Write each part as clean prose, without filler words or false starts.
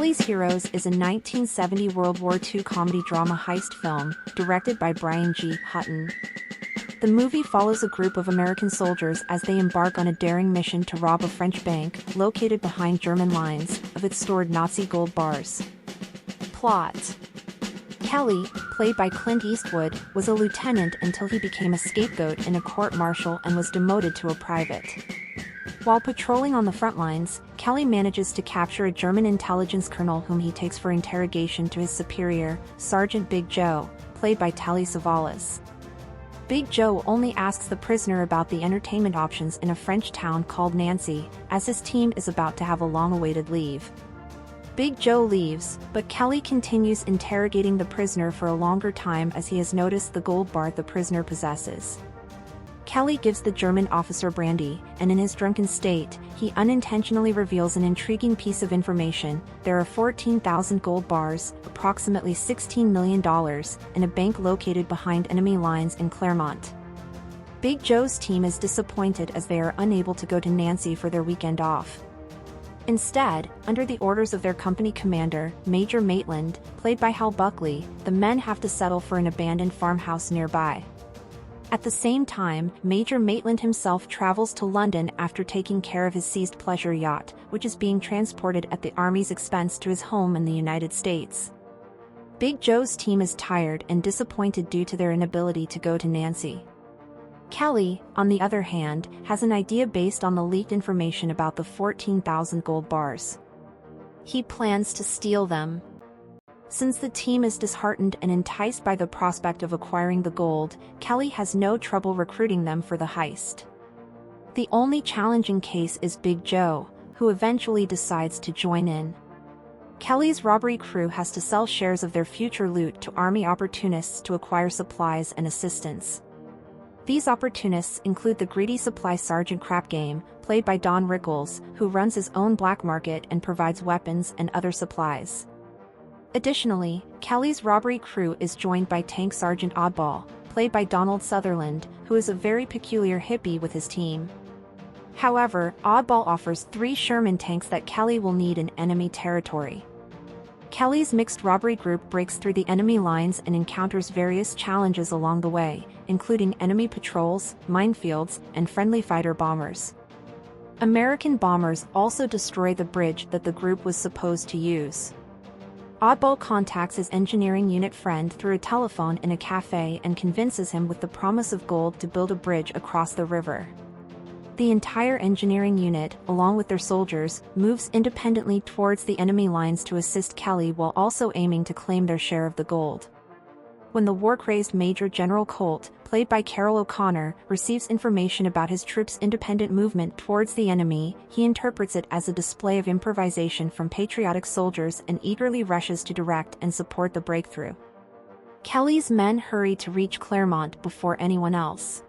Kelly's Heroes is a 1970 World War II comedy drama heist film, directed by Brian G. Hutton. The movie follows a group of American soldiers as they embark on a daring mission to rob a French bank, located behind German lines, of its stored Nazi gold bars. Plot: Kelly, played by Clint Eastwood, was a lieutenant until he became a scapegoat in a court-martial and was demoted to a private. While patrolling on the front lines, Kelly manages to capture a German intelligence colonel whom he takes for interrogation to his superior, Sergeant Big Joe, played by Telly Savalas. Big Joe only asks the prisoner about the entertainment options in a French town called Nancy, as his team is about to have a long-awaited leave. Big Joe leaves, but Kelly continues interrogating the prisoner for a longer time as he has noticed the gold bar the prisoner possesses. Kelly gives the German officer brandy, and in his drunken state, he unintentionally reveals an intriguing piece of information. There are 14,000 gold bars, approximately $16 million, in a bank located behind enemy lines in Claremont. Big Joe's team is disappointed as they are unable to go to Nancy for their weekend off. Instead, under the orders of their company commander, Major Maitland, played by Hal Buckley, the men have to settle for an abandoned farmhouse nearby. At the same time, Major Maitland himself travels to London after taking care of his seized pleasure yacht, which is being transported at the Army's expense to his home in the United States. Big Joe's team is tired and disappointed due to their inability to go to Nancy. Kelly, on the other hand, has an idea based on the leaked information about the 14,000 gold bars. He plans to steal them. Since the team is disheartened and enticed by the prospect of acquiring the gold, Kelly has no trouble recruiting them for the heist. The only challenging case is Big Joe, who eventually decides to join in. Kelly's robbery crew has to sell shares of their future loot to Army opportunists to acquire supplies and assistance. These opportunists include the greedy supply sergeant Crapgame, played by Don Rickles, who runs his own black market and provides weapons and other supplies. Additionally, Kelly's robbery crew is joined by Tank Sergeant Oddball, played by Donald Sutherland, who is a very peculiar hippie with his team. However, Oddball offers 3 Sherman tanks that Kelly will need in enemy territory. Kelly's mixed robbery group breaks through the enemy lines and encounters various challenges along the way, including enemy patrols, minefields, and friendly fighter bombers. American bombers also destroy the bridge that the group was supposed to use. Oddball contacts his engineering unit friend through a telephone in a cafe and convinces him with the promise of gold to build a bridge across the river. The entire engineering unit, along with their soldiers, moves independently towards the enemy lines to assist Kelly while also aiming to claim their share of the gold. When the war-crazed Major General Colt, played by Carol O'Connor, receives information about his troops' independent movement towards the enemy, he interprets it as a display of improvisation from patriotic soldiers and eagerly rushes to direct and support the breakthrough. Kelly's men hurry to reach Claremont before anyone else.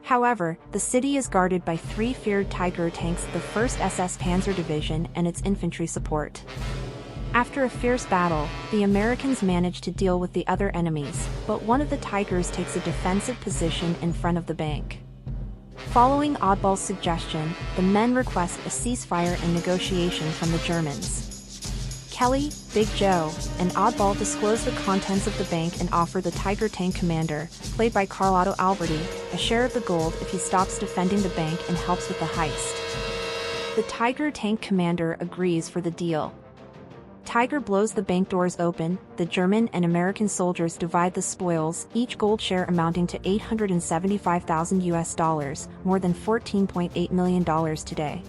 However, the city is guarded by 3 feared Tiger tanks, the 1st SS Panzer Division and its infantry support. After a fierce battle, the Americans manage to deal with the other enemies, but one of the Tigers takes a defensive position in front of the bank. Following Oddball's suggestion, the men request a ceasefire and negotiation from the Germans. Kelly, Big Joe, and Oddball disclose the contents of the bank and offer the Tiger tank commander, played by Carl Alberti, a share of the gold if he stops defending the bank and helps with the heist. The Tiger tank commander agrees for the deal. Tiger blows the bank doors open, the German and American soldiers divide the spoils, each gold share amounting to $875,000, more than $14.8 million today.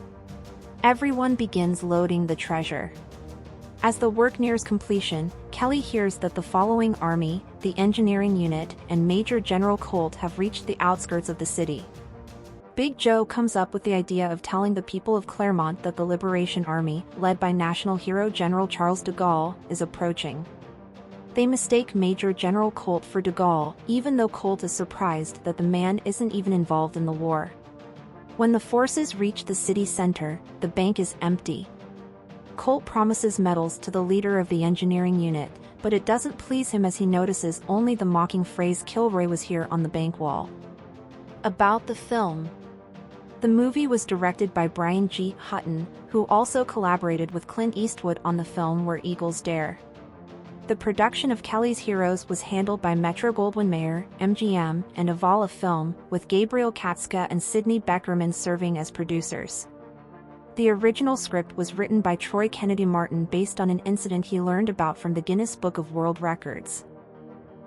Everyone begins loading the treasure. As the work nears completion, Kelly hears that the following army, the engineering unit, and Major General Colt have reached the outskirts of the city. Big Joe comes up with the idea of telling the people of Claremont that the Liberation Army, led by national hero General Charles de Gaulle, is approaching. They mistake Major General Colt for de Gaulle, even though Colt is surprised that the man isn't even involved in the war. When the forces reach the city center, the bank is empty. Colt promises medals to the leader of the engineering unit, but it doesn't please him as he notices only the mocking phrase "Kilroy was here" on the bank wall. About the film. The movie was directed by Brian G. Hutton, who also collaborated with Clint Eastwood on the film Where Eagles Dare. The production of Kelly's Heroes was handled by Metro-Goldwyn-Mayer, MGM, and Avala Film, with Gabriel Katska and Sidney Beckerman serving as producers. The original script was written by Troy Kennedy Martin based on an incident he learned about from the Guinness Book of World Records.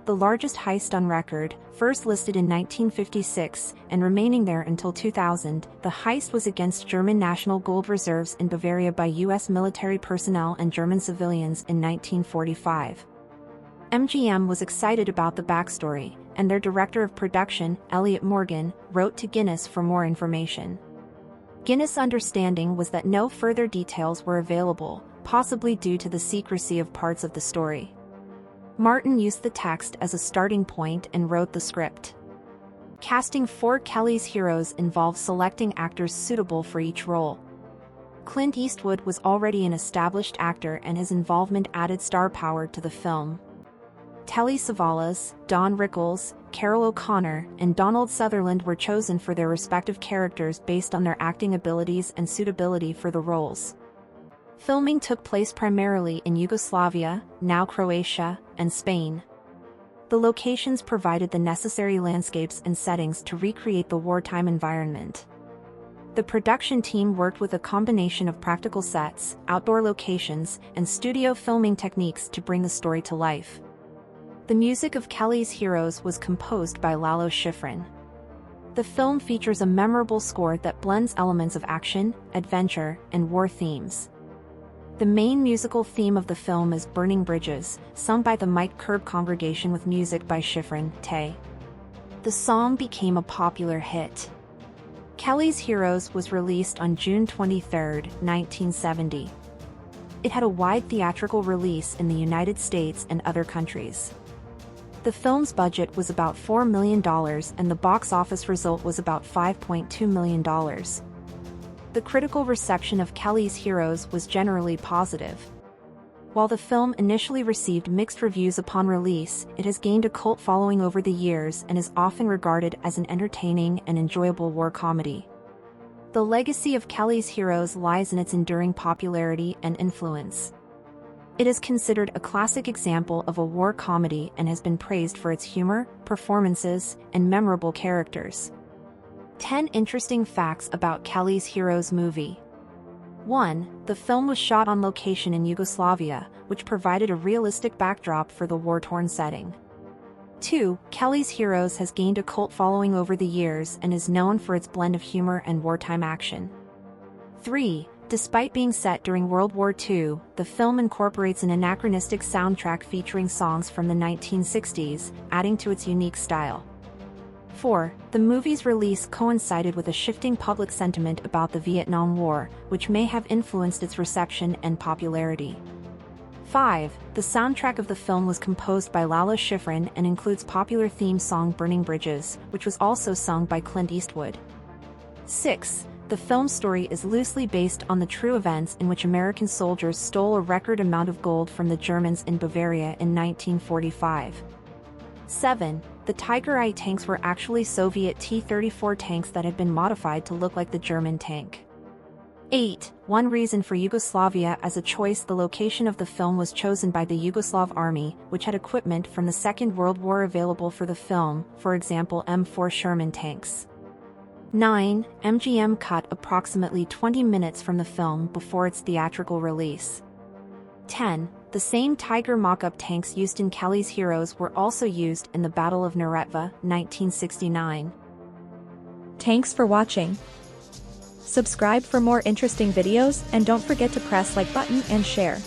The largest heist on record, first listed in 1956 and remaining there until 2000, the heist was against German national gold reserves in Bavaria by U.S. military personnel and German civilians in 1945. MGM was excited about the backstory, and their director of production, Elliot Morgan, wrote to Guinness for more information. Guinness' understanding was that no further details were available, possibly due to the secrecy of parts of the story. Martin used the text as a starting point and wrote the script. Casting for Kelly's Heroes involved selecting actors suitable for each role. Clint Eastwood was already an established actor and his involvement added star power to the film. Telly Savalas, Don Rickles, Carol O'Connor, and Donald Sutherland were chosen for their respective characters based on their acting abilities and suitability for the roles. Filming took place primarily in Yugoslavia, now Croatia, and Spain. The locations provided the necessary landscapes and settings to recreate the wartime environment. The production team worked with a combination of practical sets, outdoor locations, and studio filming techniques to bring the story to life. The music of Kelly's Heroes was composed by Lalo Schifrin. The film features a memorable score that blends elements of action, adventure, and war themes. The main musical theme of the film is Burning Bridges, sung by the Mike Curb Congregation with music by Schifrin, Tay. The song became a popular hit. Kelly's Heroes was released on June 23, 1970. It had a wide theatrical release in the United States and other countries. The film's budget was about $4 million and the box office result was about $5.2 million. The critical reception of Kelly's Heroes was generally positive. While the film initially received mixed reviews upon release, it has gained a cult following over the years and is often regarded as an entertaining and enjoyable war comedy. The legacy of Kelly's Heroes lies in its enduring popularity and influence. It is considered a classic example of a war comedy and has been praised for its humor, performances, and memorable characters. 10 interesting facts about Kelly's Heroes movie. 1. The film was shot on location in Yugoslavia, which provided a realistic backdrop for the war-torn setting. 2. Kelly's Heroes has gained a cult following over the years and is known for its blend of humor and wartime action. 3. Despite being set during World War II, the film incorporates an anachronistic soundtrack featuring songs from the 1960s, adding to its unique style. 4. The movie's release coincided with a shifting public sentiment about the Vietnam War, which may have influenced its reception and popularity. 5. The soundtrack of the film was composed by Lalo Schifrin and includes popular theme song Burning Bridges, which was also sung by Clint Eastwood. 6. The film's story is loosely based on the true events in which American soldiers stole a record amount of gold from the Germans in Bavaria in 1945. 7. The Tiger I tanks were actually Soviet T-34 tanks that had been modified to look like the German tank. 8. One reason for Yugoslavia as a choice: the location of the film was chosen by the Yugoslav army, which had equipment from the Second World War available for the film, for example M4 Sherman tanks. 9. MGM cut approximately 20 minutes from the film before its theatrical release. 10. The same Tiger mock-up tanks used in Kelly's Heroes were also used in the Battle of Neretva, 1969. Thanks for watching. Subscribe for more interesting videos and don't forget to press like button and share.